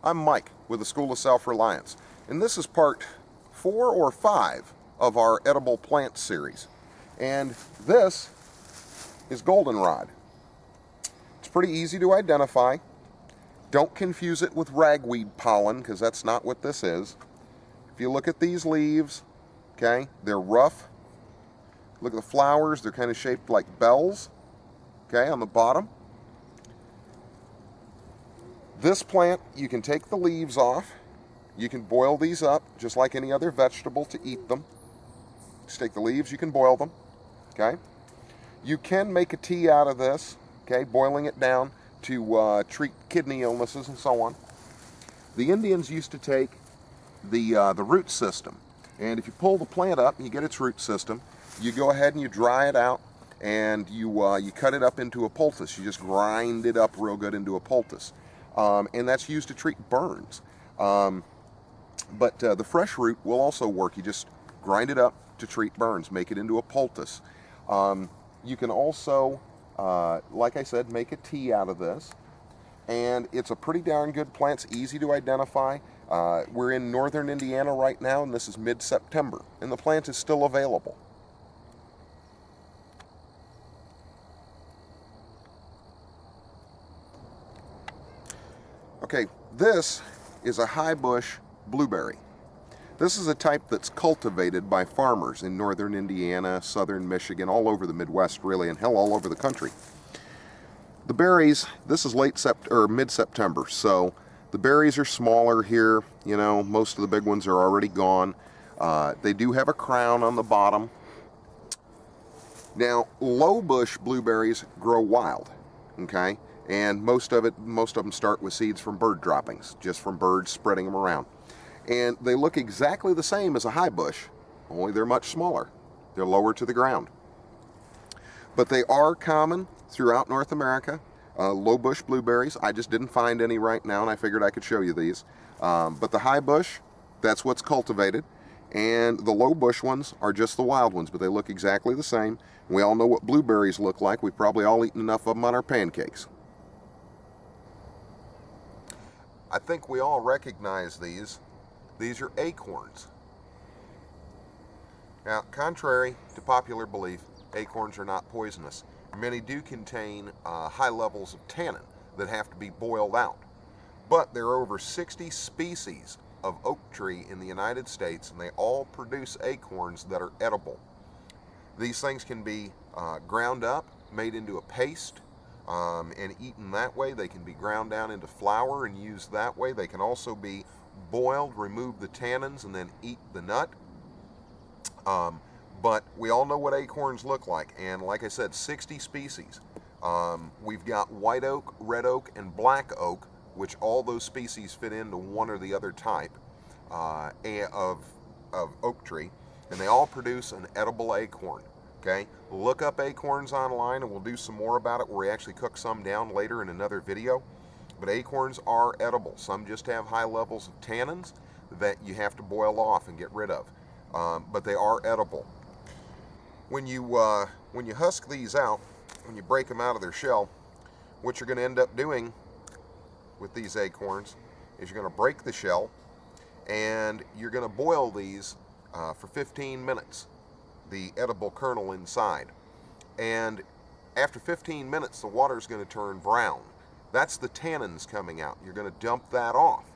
I'm Mike with the School of Self-Reliance, and this is part 4 or 5 of our edible plant series. And this is Goldenrod. It's pretty easy to identify. Don't confuse it with ragweed pollen, because that's not what this is. If you look at these leaves, okay, they're rough. Look at the flowers, they're kind of shaped like bells, okay, on the bottom. This plant, you can take the leaves off. You can boil these up just like any other vegetable to eat them. Just take the leaves, you can boil them, okay? You can make a tea out of this, okay, boiling it down to treat kidney illnesses and so on. The Indians used to take the root system, and if you pull the plant up and you get its root system, you go ahead and you dry it out, and you cut it up into a poultice. You just grind it up real good into a poultice. And that's used to treat burns. But the fresh root will also work. You just grind it up to treat burns, make it into a poultice. You can also, like I said, make a tea out of this. And it's a pretty darn good plant. It's easy to identify. We're in northern Indiana right now, and this is mid-September, and the plant is still available. Okay, this is a high bush blueberry. This is a type that's cultivated by farmers in northern Indiana, southern Michigan, all over the Midwest really, and hell, all over the country. The berries, this is mid-September, so the berries are smaller here. You know, most of the big ones are already gone. They do have a crown on the bottom. Now, low bush blueberries grow wild, okay? And most of them start with seeds from bird droppings, just from birds spreading them around. And they look exactly the same as a high bush, only they're much smaller. They're lower to the ground. But they are common throughout North America, low bush blueberries. I just didn't find any right now, and I figured I could show you these. But the high bush, that's what's cultivated. And the low bush ones are just the wild ones, but they look exactly the same. We all know what blueberries look like. We've probably all eaten enough of them on our pancakes. I think we all recognize these. These are acorns. Now, contrary to popular belief, acorns are not poisonous. Many do contain high levels of tannin that have to be boiled out. But there are over 60 species of oak tree in the United States, and they all produce acorns that are edible. These things can be ground up, made into a paste, and eaten that way. They can be ground down into flour and used that way. They can also be boiled, remove the tannins, and then eat the nut. But we all know what acorns look like, and like I said, 60 species. We've got white oak, red oak, and black oak, which all those species fit into one or the other type of oak tree, and they all produce an edible acorn. Okay, look up acorns online, and we'll do some more about it where we actually cook some down later in another video. But acorns are edible. Some just have high levels of tannins that you have to boil off and get rid of, but they are edible. When you husk these out, when you break them out of their shell, what you're going to end up doing with these acorns is you're going to break the shell, and you're going to boil these for 15 minutes. The edible kernel inside, and after 15 minutes the water is going to turn brown. That's the tannins coming out. You're going to dump that off.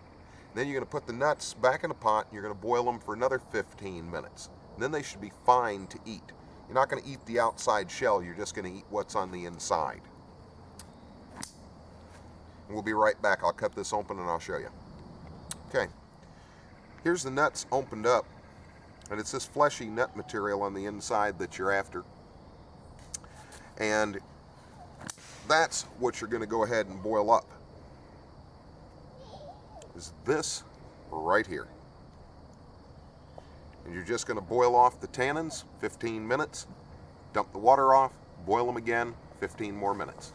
Then you're going to put the nuts back in a pot, and you're going to boil them for another 15 minutes. And then they should be fine to eat. You're not going to eat the outside shell, you're just going to eat what's on the inside. And we'll be right back. I'll cut this open and I'll show you. Okay, here's the nuts opened up. And it's this fleshy nut material on the inside that you're after. And that's what you're going to go ahead and boil up. Is this right here. And you're just going to boil off the tannins, 15 minutes, dump the water off, boil them again, 15 more minutes.